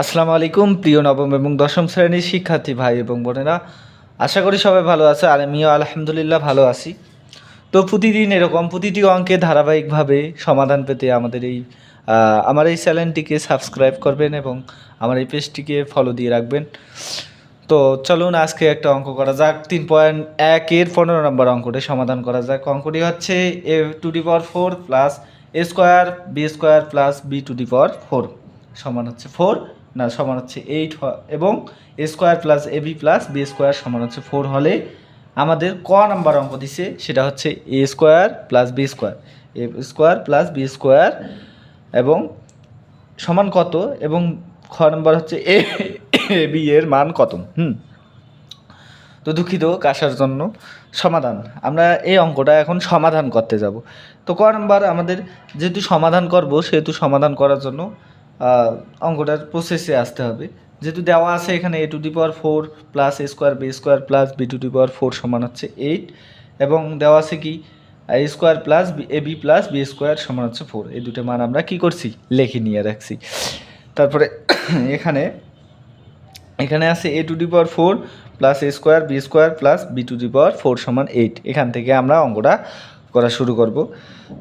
আসসালামু আলাইকুম প্রিয় নবম এবং দশম শ্রেণীর শিক্ষার্থী ভাই এবং বোনেরা, আশা করি সবাই ভালো আছে আর আমিও আলহামদুলিল্লাহ ভালো আছি। তো প্রতিদিন এরকম প্রতিটি অঙ্কে ধারাবাহিকভাবে সমাধান পেতে আমার এই চ্যানেলটিকে সাবস্ক্রাইব করবেন এবং আমার এই পেজটিকে ফলো দিয়ে রাখবেন। তো চলুন আজকে একটা অঙ্ক করা যাক। 3.1 এর 15 নম্বর অঙ্কটি সমাধান করা যাক। অঙ্কটি হচ্ছে a⁴ plus a square B square plus b⁴ সমান হচ্ছে 4 না সমান হচ্ছে 8 এবং a square plus ab plus B square সমান হচ্ছে 4 হলে আমাদের ক নাম্বার অঙ্ক দিছে সেটা হচ্ছে a square plus B square plus B square এবং সমান কত, এবং খ নাম্বার হচ্ছে এ বি এর মান কত। তো দুঃখিত কাশার জন্য। সমাধান, আমরা এই অঙ্কটা এখন সমাধান করতে যাব। তো ক নাম্বার আমাদের যেহেতু সমাধান করব সেহেতু সমাধান করার জন্য অঙ্কটার প্রসেসে আসতে হবে। যেহেতু দেওয়া আছে এখানে a⁴ plus a square B square plus b⁴ সমান হচ্ছে 8 এবং দেওয়া আছে কি a square plus ab plus B square সমান হচ্ছে 4। এই দুটো মান আমরা কি করছি, লিখে নিয়ে রাখছি। তারপরে এখানে আছে a⁴ plus a square B square plus b⁴ সমান 8। এখান থেকে আমরা অঙ্কটা করা শুরু করব।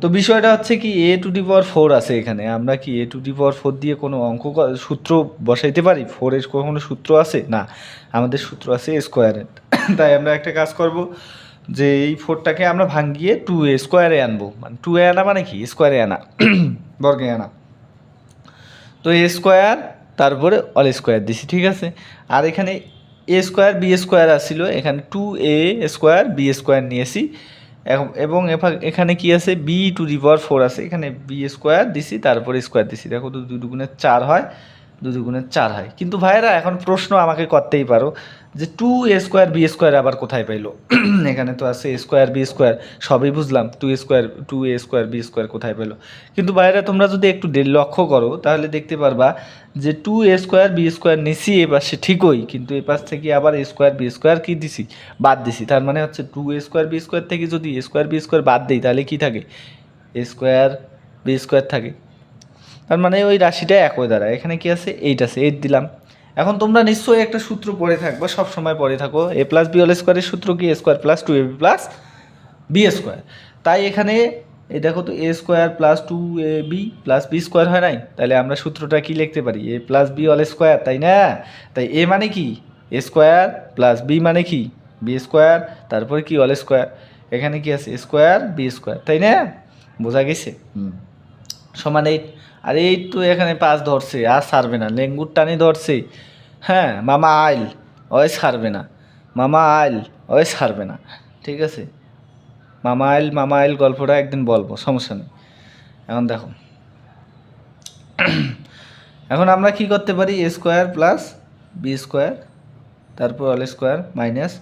তো বিষয়টা হচ্ছে কি a⁴ আছে এখানে, আমরা কি a⁴ দিয়ে কোনো সূত্র বসাইতে পারি? 4-এর কোনো সূত্র আছে না, আমাদের সূত্র আছে a স্কোয়ারের। তাই আমরা একটা কাজ করব যে এই 4টাকে আমরা ভাঙিয়ে 2a স্কোয়ারে আনবো। মানে 2a আনা মানে কি, স্কোয়ারে আনা, বর্গে আনা। তো এ স্কোয়ার তারপরে অল স্কোয়ার দিছি, ঠিক আছে। আর এখানে এ স্কোয়ার বি স্কোয়ার আসছিল, এখানে 2a স্কোয়ার বি স্কোয়ার নিয়েছি এবং এখানে কি আছে b⁴ আছে, এখানে বি স্কোয়ার দিছি তারপরে স্কোয়ার দিছি। দেখো তো 2 দুগুণে 4 হয়, 2 দুগুণে 4 হয়। কিন্তু ভাইয়েরা এখন প্রশ্ন আমাকে করতেই পারো যে 2a স্কোয়ার বি স্কোয়ার আবার কোথায় পাইলো? এখানে তো আছে স্কোয়ার বি স্কোয়ার, সবই বুঝলাম, 2a স্কোয়ার বি স্কোয়ার কোথায় পেলো? কিন্তু ভাইয়েরা তোমরা যদি একটু লক্ষ্য করো তাহলে দেখতে পারবা যে 2a স্কোয়ার বি স্কোয়ার নিছি এ পাশে ঠিকই, কিন্তু এ পাশ থেকে আবার a স্কোয়ার বি স্কোয়ার কি দিছি, বাদ দিছি। তার মানে হচ্ছে 2a স্কোয়ার বি স্কোয়ার থেকে যদি a স্কোয়ার বি স্কোয়ার বাদ দিই তাহলে কি থাকে, a স্কোয়ার বি স্কোয়ার থাকে। তার মানে ওই রাশিটা একই দাঁড়ায়। এখানে কি আছে, 8 আছে, 8 দিলাম। এখন তোমরা নিশ্চয়ই একটা সূত্র পড়ে থাকবে, সব সময় পড়ে থাকো, a প্লাস বি হোল স্কোয়ারের সূত্র কি, a square plus 2ab plus B square. তাই এখানে এই দেখো তো a square plus 2ab plus B square হয় নাই, তাহলে আমরা সূত্রটা কি লিখতে পারি, a plus B whole square, তাই না? তাই a মানে কি a স্কোয়ার প্লাস b মানে কি বি স্কোয়ার, তারপরে কি হোল স্কোয়ার, এখানে কি আছে স্কোয়ার বি স্কোয়ার, তাই না? বোঝা গেছে? সমান 8। আর 8 তো এখানে 5 ধরছে, আর ছাড়বে না, লেঙ্গুর টানি ধরছে। হ্যাঁ, মামা আইল, ওই ছাড়বে না, মামা আইল, ওই ছাড়বে না, ঠিক আছে। মামা আইল গল্পটা একদিন বলবো, সমস্যা নেই। এখন দেখো, এখন আমরা কি করতে পারি, a square plus B square তারপর অল স্কোয়ার মাইনাস,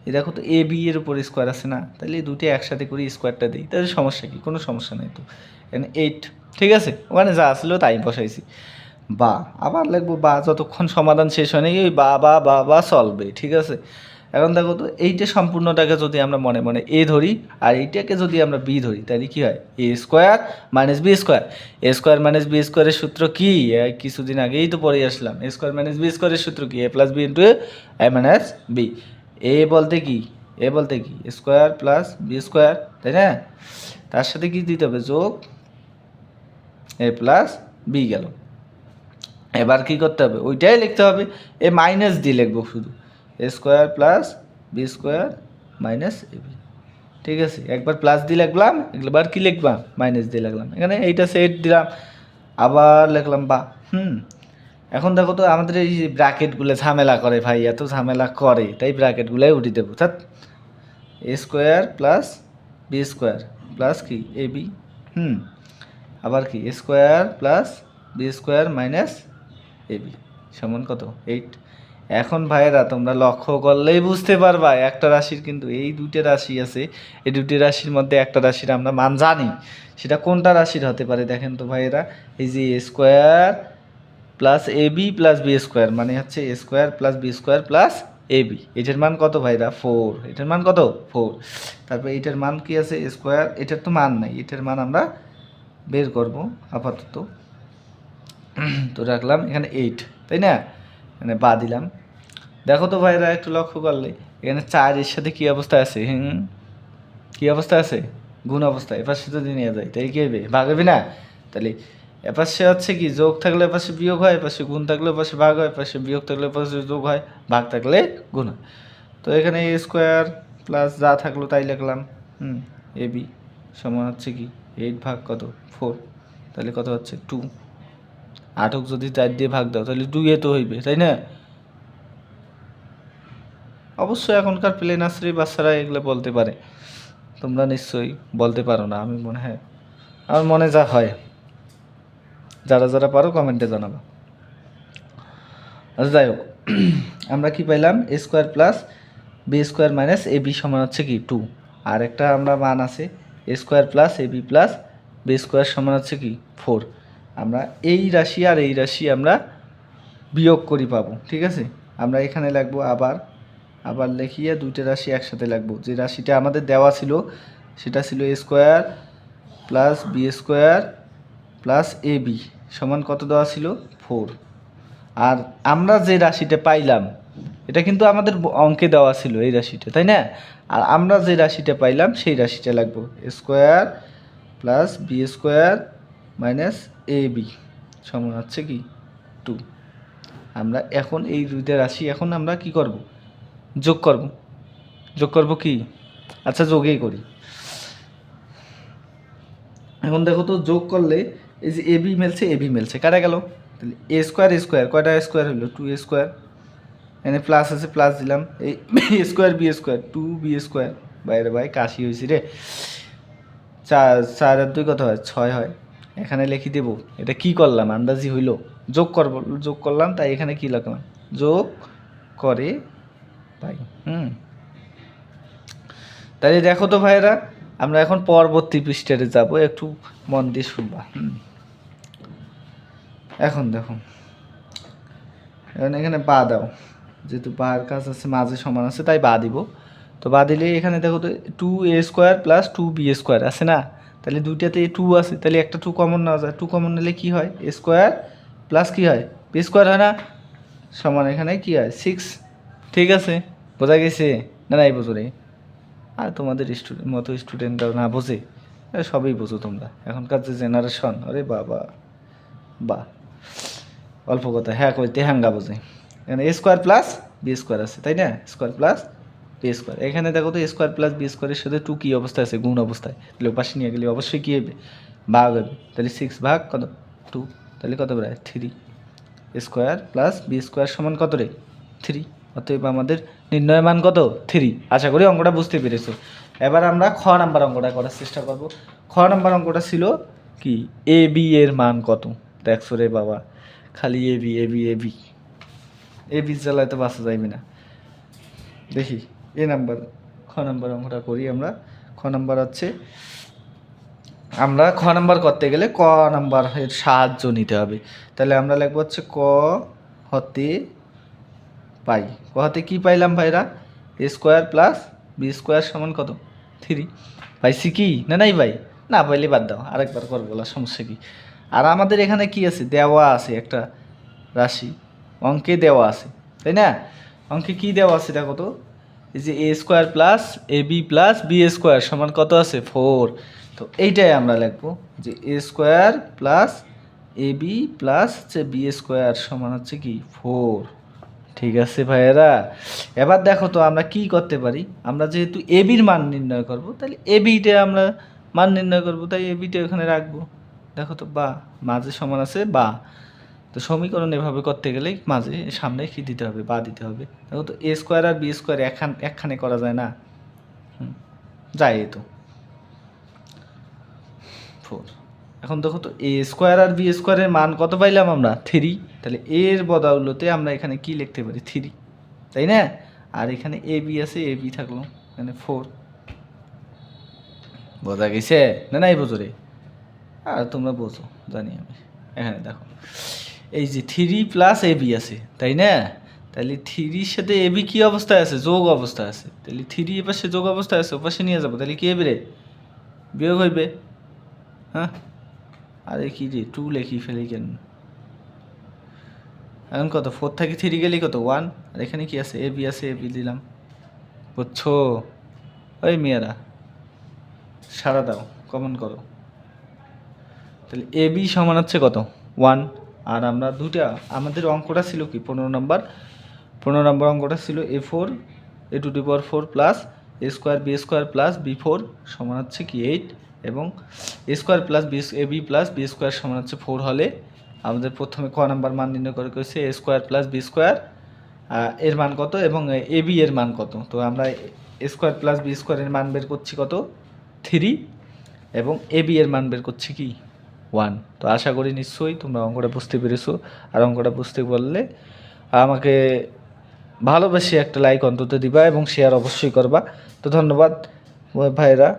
এই দেখো তো এ বি এর উপর স্কোয়ার আছে না, তাহলে এই দুটি একসাথে করি স্কোয়ারটা দিই, তাহলে সমস্যা কি, কোনো সমস্যা নেই। তো এখানে 8, ঠিক আছে, ওখানে যা আসলো তাই বসাইছি। বা আবার লিখবো বা, যতক্ষণ সমাধান শেষ হয় নাকি ওই বা চলবে, ঠিক আছে। এখন দেখো তো এইটা সম্পূর্ণটাকে যদি আমরা মনে মনে এ ধরি আর এইটাকে যদি আমরা বি ধরি তাহলে কি হয়, এ স্কোয়ার মাইনাস বি স্কোয়ার। এ স্কোয়ার মাইনাস বি স্কোয়ারের সূত্র কি, কিছুদিন আগেই তো পড়ে আসলাম। এ স্কোয়ার মাইনাস বি স্কোয়ারের সূত্র কি, এ প্লাস বি ইন্টু এ মাইনাস বি। এ বলতে কি, স্কোয়ার প্লাস বি স্কোয়ার, তাই না? তার সাথে কি দিতে হবে, যোগ এ প্লাস বি গেল। এবার কি করতে হবে, ওইটাই লিখতে হবে, এ মাইনাস দিয়ে লিখবো শুধু, A square plus B square minus A B, ঠিক আছে। একবার প্লাস দিয়ে লিখলাম, একবার কি লিখলাম, মাইনাস দিয়ে লিখলাম। এখানে এইটা সেট দিলাম, আবার লিখলাম বা। এখন দেখো তো আমাদের এই ব্র্যাকেটগুলো ঝামেলা করে ভাই, এত ঝামেলা করে, তাই ব্র্যাকেটগুলোই উঠে দেবো। অর্থাৎ A square plus B square plus কি এ বি, আবার কি A square plus B square minus A B সমান কত, 8। এখন ভাইয়েরা তোমরা লক্ষ্য করলেই বুঝতে পারবা একটা রাশির কিন্তু এই দুইটা রাশি আছে, এই দুটি রাশির মধ্যে একটা রাশির আমরা মান জানি, সেটা কোনটা রাশির হতে পারে দেখেন তো ভাইয়েরা। এই যে A square plus A B plus B square মানে হচ্ছে A square plus B square plus A B, এটার মান কত ভাইরা, 4। এটার মান কত, 4। তারপর এটার মান কি আছে স্কোয়ার, এটার তো মান নাই, এটার মান আমরা বের করব আপাতত। তো রাখলাম এখানে 8, তাই না? মানে বা দিলাম। দেখো তো ভাইরা একটু লক্ষ্য করলে এখানে 4 এর সাথে কী অবস্থা আছে? কী অবস্থা আছে? গুণ অবস্থা। এপাশে যদি নিয়ে যায় তাহলে কী হবে? ভাগ হবে না? তাহলে এপাশে হচ্ছে কি যোগ থাকলে এপাশে বিয়োগ হয়, এপাশে গুণ থাকলে এপাশে ভাগ হয়, এপাশে বিয়োগ থাকলে এপাশে যোগ হয়, ভাগ থাকলে গুণ হয়। তো এখানে এ স্কোয়ার প্লাস যা থাকলো তাই লিখলাম। এ বি সমান হচ্ছে কি 8 ভাগ কত 4, তাহলে কত হচ্ছে 2। 8 যদি 4 দিয়ে ভাগ দাও তাহলে 2 এ তো হইবে, তাই না? অবশ্যই এখনকার প্লে নার্সারি বাচ্চারা এগুলো বলতে পারে, তোমরা নিশ্চয়ই বলতে পারো না। আমি মনে হয় আমার মনে যা হয়, যারা যারা পারো কমেন্টে জানাবো। আচ্ছা যাই হোক, আমরা কি পাইলাম? A square plus B square minus A B সমান হচ্ছে কি 2। আর একটা আমরা মান আছে A square plus A B plus B square সমান হচ্ছে কি 4। আমরা এই রাশি আর এই রাশি আমরা বিয়োগ করি পাবো, ঠিক আছে? আমরা এখানে লিখবো আবার লিখিয়ে দুইটা রাশি একসাথে লিখবো। যে রাশিটা আমাদের দেওয়া ছিল সেটা ছিল A square plus B square plus A B সমান কত দেওয়া ছিল? 4। আর আমরা যে রাশিটা পাইলাম এটা কিন্তু আমাদের অঙ্কে দেওয়া ছিল এই রাশিটা, তাই না? আর আমরা যে রাশিটা পাইলাম সেই রাশিটা লাগবো A square plus B square minus A B সমান হচ্ছে কি 2। আমরা এখন এই দুইটা রাশি এখন আমরা কি করব? যোগ করব কি? আচ্ছা যোগেই করি। এখন দেখো তো যোগ করলে এই যে এ বি মিলছে কাটা গেল। তাহলে এ স্কোয়ার কয়টা স্কোয়ার হলো? 2 এ স্কোয়ার। এখানে প্লাস আছে প্লাস দিলাম। এই square B square 2 B square. বাইরে ভাই কাশি হয়েছি রে। 4 আর 2 কত হয়? 6 হয়। এখানে লিখে দেবো। এটা কি করলাম? আন্দাজি হইল। যোগ করলাম, তাই এখানে কি লিখলাম? যোগ করে পাই। তাহলে দেখো তো ভাইরা, আমরা এখন পরবর্তী পৃষ্ঠাতে যাব, একটু মন দিয়ে শুনবা। এখন দেখো, এখানে বা দাও, যেহেতু বার কাজ আছে মাঝে সমান আছে তাই বা দিব। তো বা দিলে এখানে দেখো তো 2 A square plus 2 B square আছে না? তাহলে দুইটাতে 2 আছে, তাহলে একটা 2 কমন নেওয়া যায়। 2 কমন নিলে কি হয়? এ স্কোয়ার প্লাস কি হয়? বি স্কোয়ার হয় না? সমান এখানে কি হয়? 6। ঠিক আছে, বোঝা গেছে না? নাই বোঝো রে? আর তোমাদের মতো স্টুডেন্টরা না বোঝে, সবই বোঝো তোমরা। এখনকার যে জেনারেশন, আরে বাবা বা অল্প কথা হ্যাঁ কইতে হ্যাঙ্গা বোঝে। এখানে A square plus B square আছে, তাই না? Square plus B square. এখানে দেখো তো স্কোয়ার প্লাস বি স্কোয়ারের সাথে 2 কী অবস্থায় আছে? গুণ অবস্থায়। তাহলে পাশে নিয়ে গেলে অবশ্যই কী হবে? ভাগ হবে। তাহলে 6 ভাগ কত? 2। তাহলে কত বেড়ায়? 3। স্কোয়ার প্লাস বি স্কোয়ার সমান কত রে? 3। অতএব আমাদের নির্ণয় মান কত? 3। আশা করি অঙ্কটা বুঝতে পেরেছো। এবার আমরা খ নাম্বার অঙ্কটা করার চেষ্টা করব। খ নাম্বার অঙ্কটা ছিল কি? এ বি এর মান কত? দেখছো রে বাবা, খালি A B A B A B A B জ্বালায় তো বাঁচা যাইবে না। দেখি খ নাম্বার অঙ্কটা করি আমরা। খ নাম্বার হচ্ছে, আমরা খ নাম্বার করতে গেলে ক নাম্বার এর সাহায্য নিতে হবে। তাহলে আমরা লিখবো হচ্ছে ক হতে পাই। ক হতে কী পাইলাম ভাইরা? এ স্কোয়ার প্লাস বি স্কোয়ার সমান কত? 3। পাইছি কি না? নাই ভাই? না পাইলে বাদ দাও, আরেকবার করবো, বলা সমস্যা কি? আর আমাদের এখানে কি আছে? দেওয়া আছে একটা রাশি, অঙ্কে দেওয়া আছে, তাই না? অঙ্কে কি দেওয়া আছে দেখো তো? এই যে A square plus A B plus B square সমান কত আছে? 4। তো এইটাই আমরা লিখবো যে A square plus A B plus হচ্ছে বি স্কোয়ার সমান হচ্ছে কি 4। ঠিক আছে ভাইয়েরা, এবার দেখো তো আমরা কি করতে পারি। আমরা যেহেতু এ বির মান নির্ণয় করব, তাহলে এ বিটা আমরা মান নির্ণয় করব, তাই এ বিটা ওখানে রাখবো। দেখো তো বা মাঝে সমান আছে বা। তো সমীকরণ এভাবে করতে গেলে মাঝে সামনে কি দিতে হবে? বা দিতে হবে। দেখো তো এ স্কোয়ার আর বি স্কোয়ার একখানে করা যায় না? যায় তো 4। এখন দেখো তো এ স্কোয়ার আর বি স্কোয়ারের মান কত পাইলাম আমরা? 3। তাহলে এর বদৌলতে আমরা এখানে কি লিখতে পারি? 3, তাই না? আর এখানে এ বি আছে, এ বি থাকলো এখানে 4। বোঝা গেছে না? নাই বোঝো রে? আর তোমরা বোঝো জানি আমি। এখানে দেখো এই যে 3 প্লাস এ বি আছে, তাই না? তাহলে 3-র সাথে এ বি কী অবস্থায় আছে? যোগ অবস্থায় আছে। তাহলে 3 এপাশে যোগ অবস্থায় আছে, ওপাশে নিয়ে যাবো, তাহলে কী হবে রে? বিয়োগ হইবে। হ্যাঁ, আরে কি রে 2 লেখি ফেলি কেন? এখন কত 4 থেকে 3 গেলেই কত 1, আর এখানে কি আছে এ বি আছে, এ বি দিলাম। বুঝছো? ওই মেয়েরা সারা দাও, কমেন্ট করো। তাহলে এ বি সমান হচ্ছে কত 1, আর আমরা দুটা আমাদের অঙ্কটা ছিল কি 15 নম্বর অঙ্কটা ছিল a4 a⁴ plus a square B square plus b4 সমান হচ্ছে কি 8, এবং a square plus A B plus B square সমান হচ্ছে 4 হলে আমাদের প্রথমে ক নাম্বার মান নির্ণয় করে করেছে a square plus B square এর মান কত এবং এ বি এর মান কত। তো আমরা a স্কোয়ার প্লাস বি স্কোয়ারের মান বের করছি কত 3, এবং এ বি এর মান বের করছি কি 1। তো আশা করি নিশ্চয়ই তোমরা অঙ্কটা বুঝতে পেরেছো, আর অঙ্কটা বুঝতে পারলে আমাকে ভালোবেসে একটা লাইক অন্তত দিবা এবং শেয়ার অবশ্যই করবা। তো ধন্যবাদ ভাইরা।